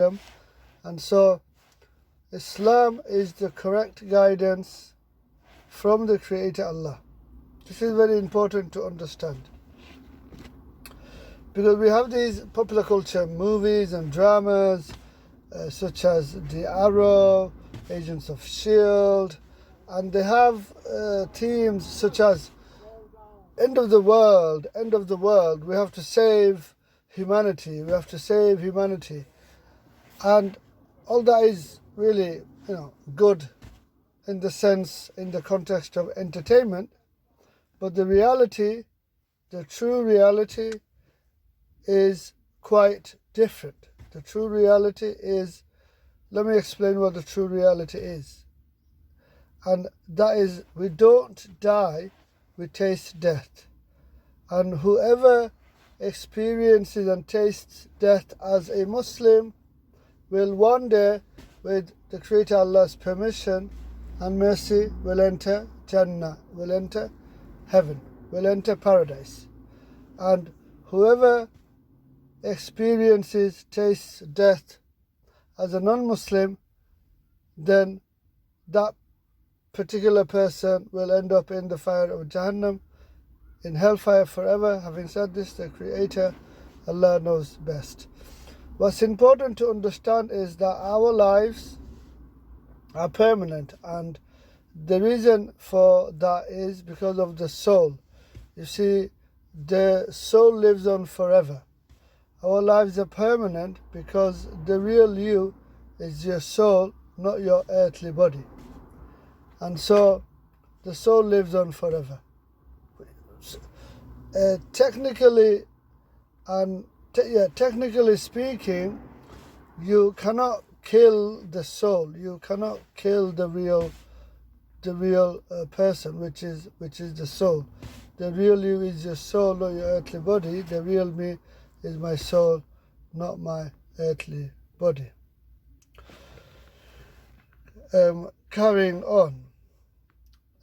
And so Islam is the correct guidance from the Creator Allah. This is very important to understand. Because we have these popular culture movies and dramas such as The Arrow, Agents of S.H.I.E.L.D., and they have themes such as end of the world, we have to save humanity, And all that is really, good in the context of entertainment. But the true reality is quite different. The true reality is, let me explain what the true reality is. And that is, we don't die, we taste death. And whoever experiences and tastes death as a Muslim will one day, with the Creator Allah's permission and mercy, will enter Jannah, will enter heaven, will enter paradise. And whoever tastes death as a non-Muslim, then that particular person will end up in the fire of Jahannam, in hellfire forever. Having said this, the Creator Allah knows best. What's important to understand is that our lives are permanent, and the reason for that is because of the soul. You see, the soul lives on forever. Our lives are permanent because the real you is your soul, not your earthly body. And so the soul lives on forever. Technically speaking, you cannot kill the soul. You cannot kill the real person, which is the soul. The real you is your soul, not your earthly body. The real me is my soul, not my earthly body. Carrying on,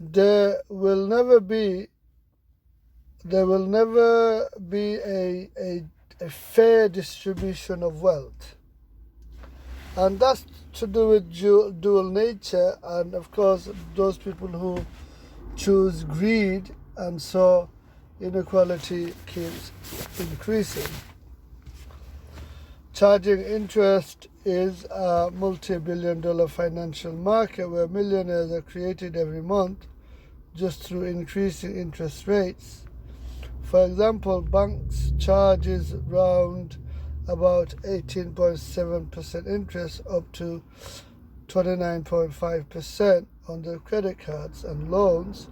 there will never be a fair distribution of wealth, and that's to do with dual nature, and of course those people who choose greed, and so inequality keeps increasing. Charging interest is a multi-billion-dollar financial market where millionaires are created every month just through increasing interest rates. For example, banks charges round about 18.7% interest up to 29.5% on their credit cards and loans.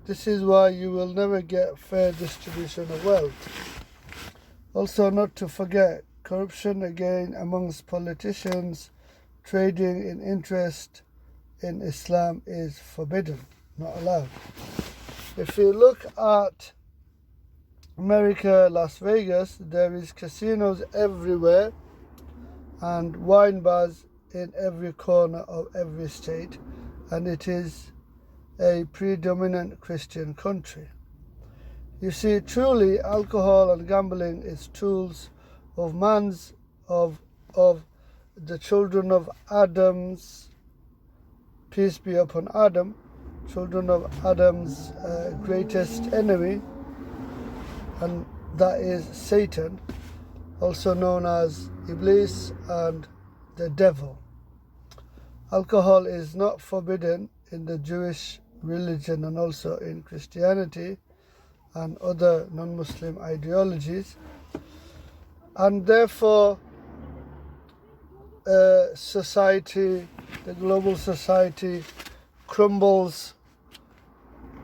This is why you will never get fair distribution of wealth. Also, not to forget, corruption again amongst politicians. Trading in interest in Islam is forbidden, not allowed. If you look at America, Las Vegas, there is casinos everywhere and wine bars in every corner of every state, and it is a predominant Christian country. You see, truly, alcohol and gambling is tools of the children of Adam's, peace be upon Adam, children of Adam's greatest enemy, and that is Satan, also known as Iblis and the devil. Alcohol is not forbidden in the Jewish religion and also in Christianity and other non-Muslim ideologies, and therefore society, the global society, crumbles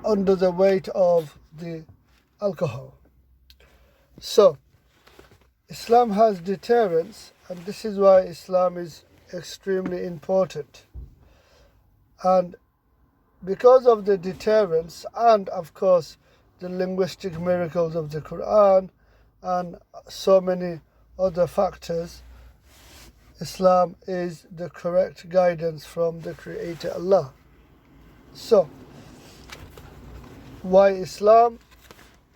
under the weight of the alcohol. So Islam has deterrence, and this is why Islam is extremely important. And because of the deterrence and of course the linguistic miracles of the Quran and so many other factors, Islam is the correct guidance from the Creator Allah. So, why Islam?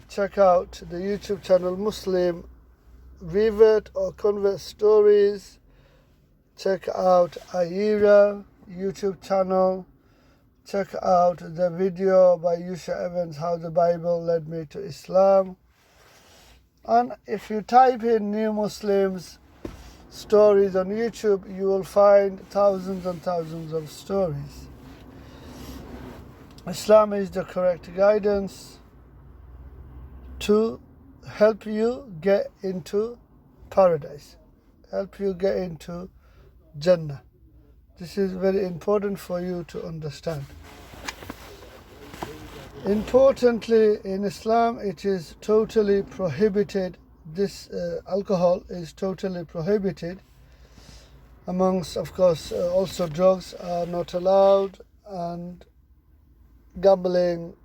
Check out the YouTube channel Muslim Revert or Convert Stories, check out Aira YouTube channel. Check out the video by Yusha Evans, How the Bible Led Me to Islam. And if you type in New Muslims stories on YouTube, you will find thousands and thousands of stories. Islam is the correct guidance to help you get into paradise, help you get into Jannah. This is very important for you to understand. Importantly, in Islam, it is totally prohibited. This alcohol is totally prohibited. Amongst, of course, also drugs are not allowed, and gambling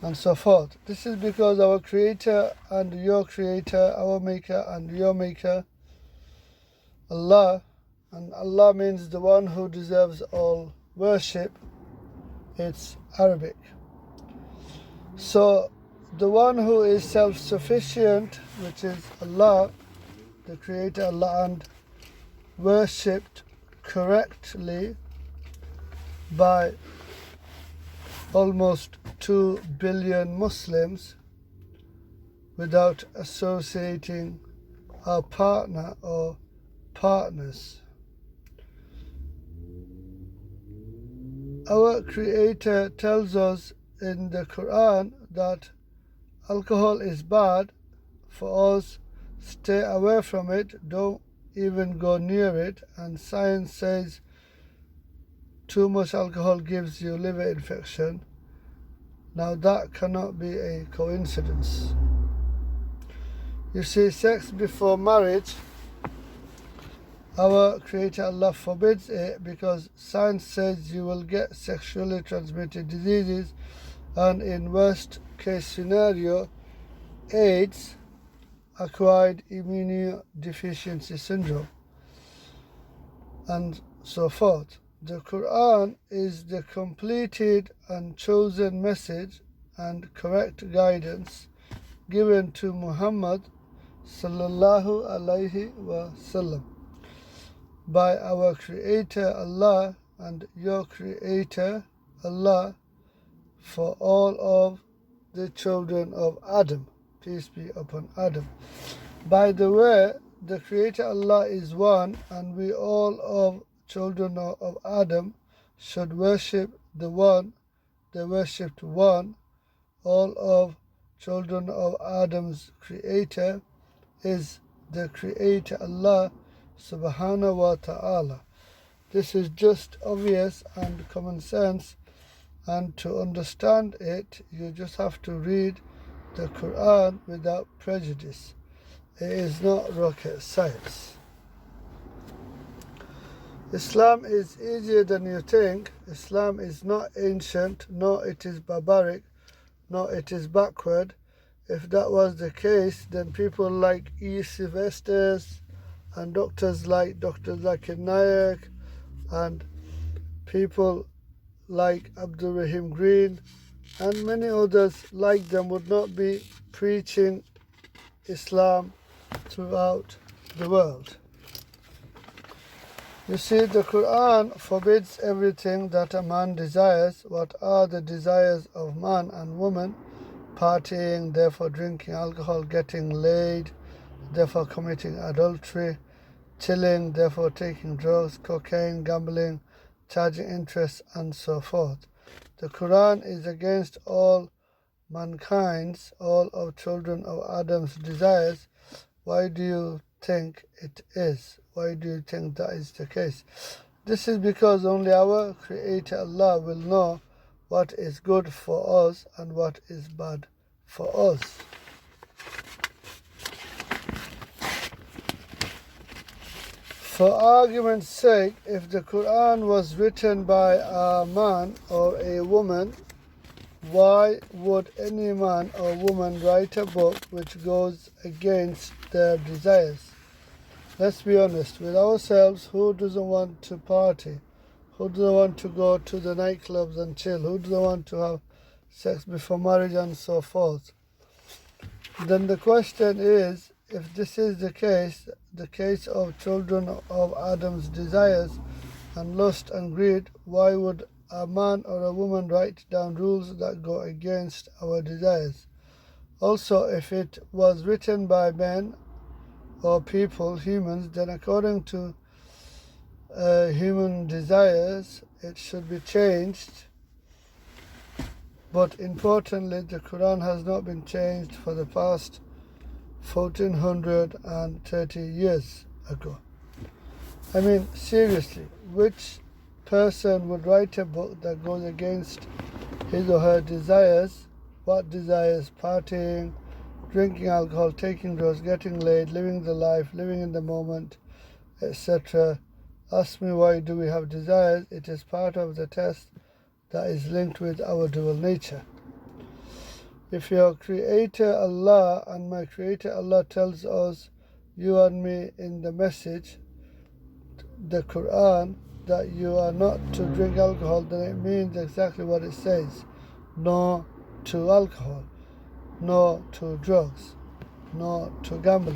and so forth. This is because our Creator and your Creator, our Maker and your Maker, Allah, and Allah means the one who deserves all worship. It's Arabic. So the one who is self-sufficient, which is Allah, the Creator Allah, and worshipped correctly by almost 2 billion Muslims without associating our partner or partners. Our Creator tells us in the Quran that alcohol is bad for us. Stay away from it. Don't even go near it. And science says too much alcohol gives you liver infection. Now that cannot be a coincidence. You see, sex before marriage, our Creator Allah forbids it because science says you will get sexually transmitted diseases, and in worst case scenario, AIDS, acquired immunodeficiency syndrome, and so forth. The Quran is the completed and chosen message and correct guidance given to Muhammad sallallahu alaihi wasallam by our Creator Allah and your Creator Allah for all of the children of Adam. Peace be upon Adam. By the way, the Creator Allah is one, and we all of children of Adam should worship the one, the worshipped one. All of children of Adam's Creator is the Creator Allah subhanahu wa ta'ala. This is just obvious and common sense, and to understand it, you just have to read the Quran without prejudice. It is not rocket science. Islam is easier than you think. Islam is not ancient, nor it is barbaric, nor it is backward. If that was the case, then people like E. Sylvesters and doctors like Dr. Zakir Naik and people like Abdul Rahim Green and many others like them would not be preaching Islam throughout the world. You see, the Quran forbids everything that a man desires. What are the desires of man and woman? Partying, therefore drinking alcohol, getting laid, therefore committing adultery, chilling, therefore taking drugs, cocaine, gambling, charging interest, and so forth. The Quran is against all mankind's, all of children of Adam's desires. Why do you think it is? Why do you think that is the case? This is because only our Creator Allah will know what is good for us and what is bad for us. For argument's sake, if the Quran was written by a man or a woman, why would any man or woman write a book which goes against their desires? Let's be honest with ourselves. Who doesn't want to party? Who doesn't want to go to the nightclubs and chill? Who doesn't want to have sex before marriage and so forth? Then the question is, if this is the case of children of Adam's desires and lust and greed, why would a man or a woman write down rules that go against our desires? Also, if it was written by men or people, humans, then according to human desires, it should be changed. But importantly, the Quran has not been changed for the past 1430 years ago. I mean, seriously, which person would write a book that goes against his or her desires? What desires? Partying, drinking alcohol, taking drugs, getting laid, living the life, living in the moment, etc. Ask me, why do we have desires? It is part of the test that is linked with our dual nature. If your Creator Allah and my Creator Allah tells us, you and me, in the message, the Quran, that you are not to drink alcohol, then it means exactly what it says. No to alcohol, no to drugs, no to gambling.